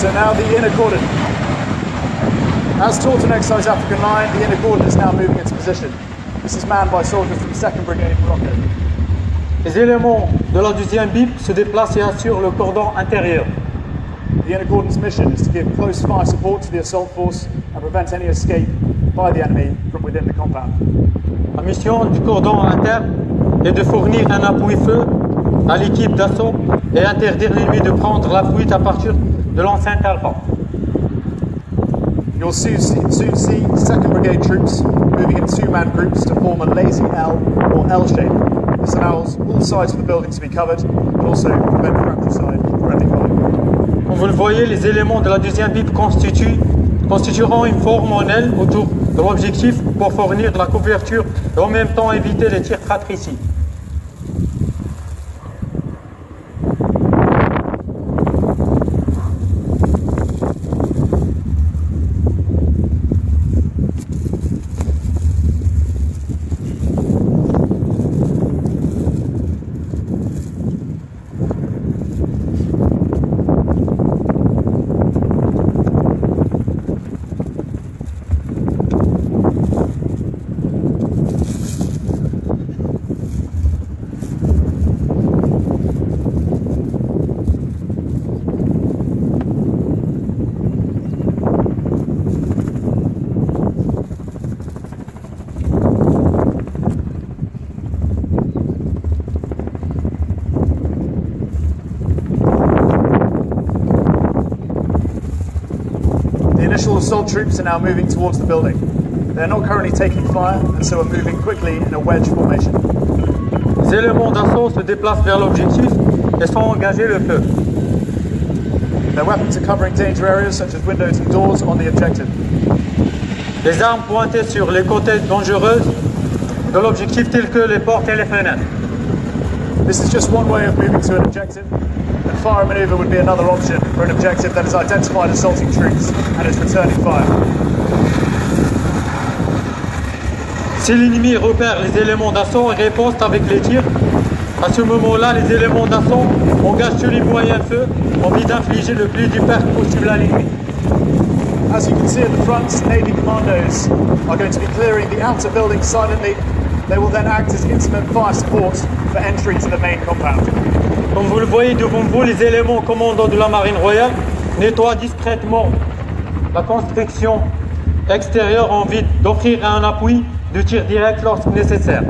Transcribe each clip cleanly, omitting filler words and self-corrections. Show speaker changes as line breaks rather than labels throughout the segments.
So now the inner cordon. As taught in Exercise African Line, the inner cordon is now moving into position. This is manned by soldiers from the 2nd Brigade Morocco.
Les éléments de la 2e BIP se déplacent et assurent le cordon intérieur.
The inner cordon's mission is to give close fire support to the assault force and prevent any escape by the enemy from within the compound.
La mission du cordon interne est de fournir un appui-feu à l'équipe d'assaut et interdire l'ennemi de prendre la fuite à partir de l'enceinte alpha.
You'll soon see 2nd Brigade troops moving in 2-man groups to form a lazy L or L shape. This allows all sides of the building to be covered, but also prevent fratricide friendly fire.
Comme vous le voyez, les éléments de la 2e BIP constitueront une forme en L autour de l'objectif pour fournir de la couverture et en même temps éviter les tirs fratricides.
Initial assault troops are now moving towards the building. They're not currently taking fire and so are moving quickly in a wedge formation.
Les éléments d'assaut se déplacent vers l'objectif et sont engagés le feu.
Their weapons are covering danger areas such as windows and doors on the objective.
Les armes pointées sur les côtés dangereuses de l'objectif telles que les portes et les fenêtres.
This is just one way of moving to an objective, and fire maneuver would be another option for an objective that has identified assaulting troops and is returning fire.
Si l'ennemi repère les éléments d'assaut et riposte avec les tirs, à ce moment-là, les éléments d'assaut engagent sur les moyens feu en vue d'infliger le plus de pertes possible à l'ennemi.
As you can see at the front, Navy commandos are going to be clearing the outer building silently. They will then act as intimate fire support for entry to the main compound.
Comme vous le voyez devant vous, les éléments commandants de la Marine royale nettoient discrètement la construction extérieure en vue d'offrir un appui de tir direct lorsque nécessaire.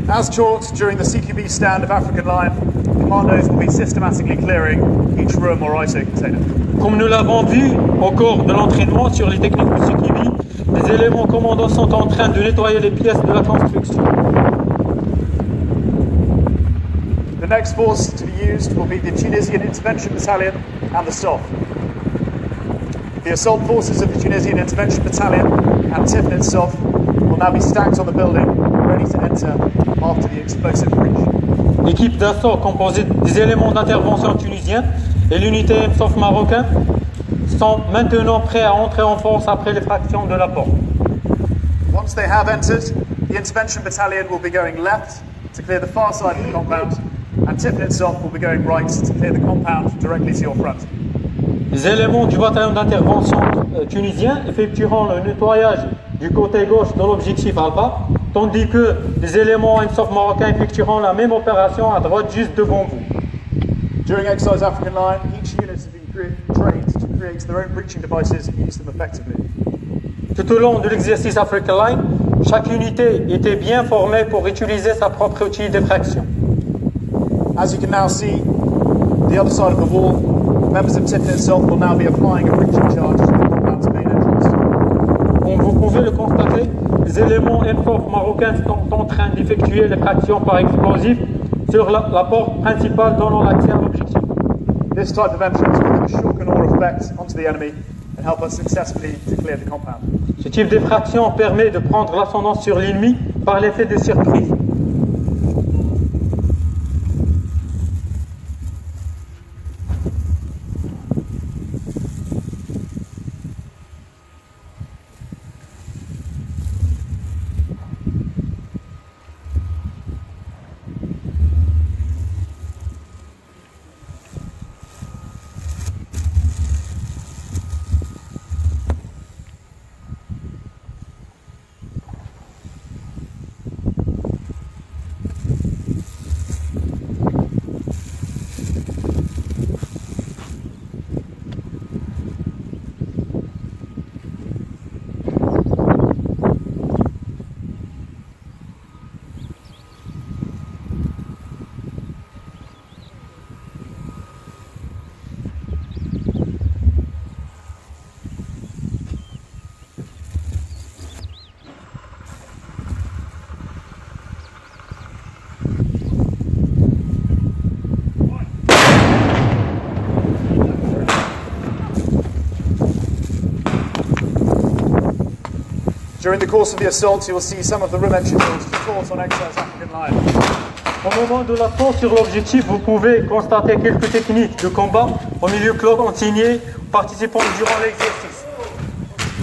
As taught during the CQB stand of African Line, commandos will be systematically clearing each room or ISO container.
Comme nous l'avons vu au cours de l'entraînement sur les techniques de CQB, les éléments commandants sont en train de nettoyer les pièces de la construction.
The next force to be used will be the Tunisian Intervention Battalion and the SOF. The assault forces of the Tunisian Intervention Battalion and Tifnit SOF will now be stacked on the building, ready to enter after the explosive breach.
L'équipe d'assaut composée des éléments d'intervention tunisiens et l'unité MSOF marocain sont maintenant prêts à entrer en force après l'effraction de la porte.
Once they have entered, the Intervention Battalion will be going left to clear the far side of the compound, and Tifnit SOF will be going right to clear the compound directly to your front.
Les éléments du bataillon d'intervention tunisien effectueront le nettoyage du côté gauche de l'objectif Alpha, tandis que les éléments MSOF marocains effectueront la même opération à droite juste devant vous.
During Exercise African Line, each unit has been trained to create their own breaching devices and use them effectively.
Tout au long de l'exercice African Line, chaque unité était bien formée pour utiliser sa propre outil d'effraction.
As you can now see, the other side of the wall, members of Tifnit SOF will now be applying a breaching charge to the compound's main entrance.
Comme vous pouvez le constater, les éléments MSOF marocains sont en train d'effectuer l'effraction par explosif sur la porte principale donnant l'accès à l'objectif.
This type of entrance will give a shock and awe effect onto the enemy and help us successfully to clear the compound.
Ce type d'effraction permet de prendre l'ascendant sur l'ennemi par l'effet de surprise.
During the course of the assault, you will see some of the room entry doors taught on exercise African line.
Au moment de l'assaut sur l'objectif, vous pouvez constater quelques techniques de combat au milieu clos enseignées aux participants durant l'exercice.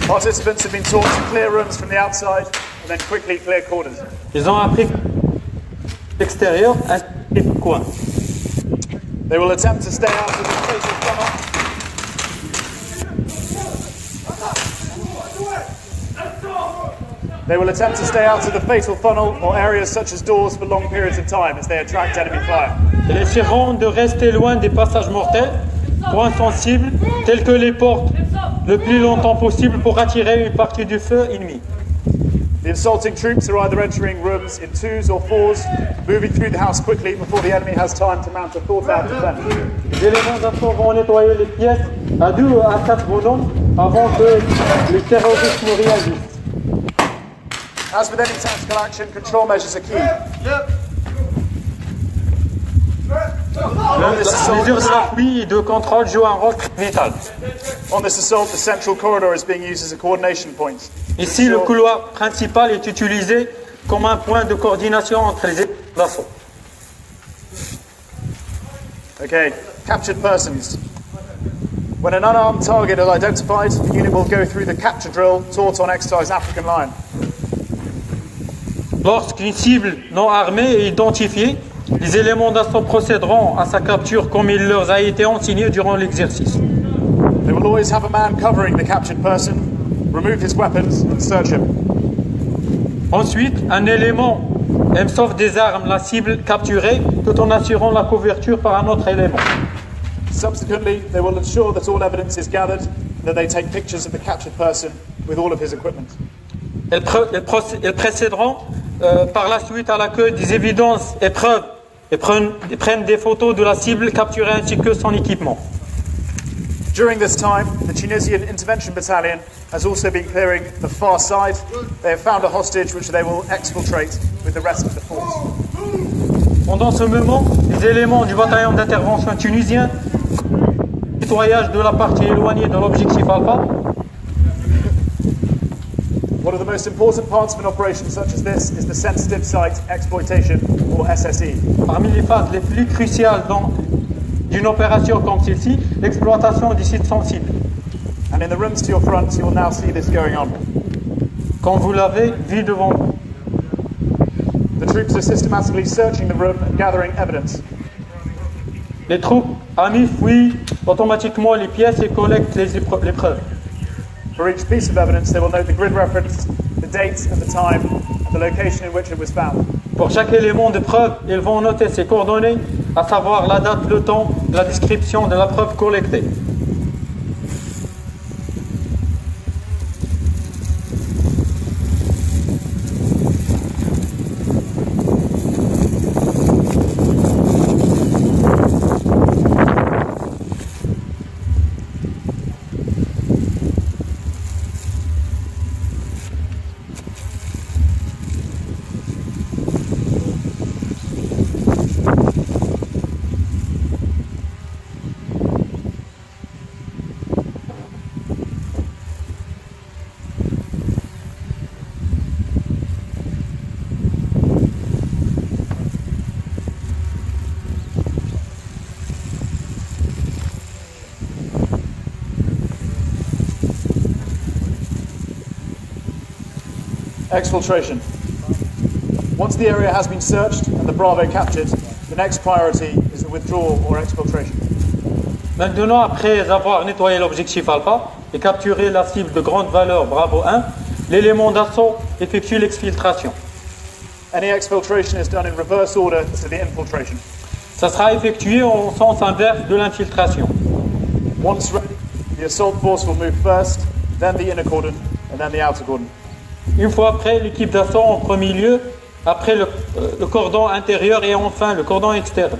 Participants have been taught to clear rooms from the outside and then quickly clear corners.
Ils ont appris l'extérieur ainsi que les coins.
They will attempt to stay out of the fatal funnel. They will attempt to stay out of the fatal funnel or areas such as doors for long periods of time as they attract enemy fire.
Ils essaieront de rester loin des passages mortels, points sensibles, tels que les portes, le plus longtemps possible pour attirer une partie du feu ennemi.
The assaulting troops are either entering rooms in twos or fours, moving through the house quickly before the enemy has time to mount a thought-out defense.
Les éléments d'assaut vont nettoyer les pièces à 2 à 4 bonhommes avant que les terroristes ne réagissent.
As with any tactical action, control measures are key.
Les mesures d'appui et de contrôle jouent un rôle vital.
On this assault, the central corridor is being used as a coordination point.
Ici, le couloir principal est utilisé comme un point de coordination entre les éléments d'assaut.
Okay, captured persons. When an unarmed target is identified, the unit will go through the capture drill taught on exercise African line.
Lorsqu'une cible non armée est identifiée, les éléments d'assaut procéderont à sa capture comme il leur a été enseigné durant l'exercice.
They will always have a man covering the captured person, remove his weapons and search him.
Ensuite, un élément sauve des armes la cible capturée tout en assurant la couverture par un autre élément.
Subsequently, they will ensure that all evidence is gathered and that they take pictures of the captured person with all of his equipment.
Elles précéderont par la suite à l'accueil des évidences et preuves et prennent des photos de la cible capturée ainsi que son équipement.
During this time, the Tunisian Intervention Battalion has also been clearing the far side. They have found a hostage which they will exfiltrate with the rest of the force.
Pendant ce moment, les éléments du bataillon d'intervention tunisien nettoyage de la partie éloignée de l'objectif alpha.
One of the most important parts of an operation such as this is the sensitive site exploitation, or SSE.
Parmi les phases les plus cruciales d'une opération comme celle-ci, l'exploitation des sites sensibles.
And in the rooms to your front, you will now see this going on.
Comme vous l'avez vu devant vous.
The troops are systematically searching the room and gathering evidence.
Les troupes amies fouillent automatiquement les pièces et collectent les preuves.
For each piece of evidence, they will note the grid reference, the date and the time, and the location in which it was found.
Pour chaque élément de preuve, ils vont noter ses coordonnées, à savoir la date, le temps, la description de la preuve collectée.
Exfiltration. Once the area has been searched and the Bravo captured, the next priority is the withdrawal or exfiltration.
Maintenant, après avoir nettoyé l'objectif alpha et capturé la cible de grande valeur Bravo 1, l'élément d'assaut effectue l'exfiltration.
Any exfiltration is done in reverse order to the infiltration.
Ça sera effectué en sens inverse de l'infiltration.
Once ready, the assault force will move first, then the inner cordon, and then the outer cordon.
Une fois prêt, l'équipe d'assaut en premier lieu, après le cordon intérieur et enfin le cordon externe.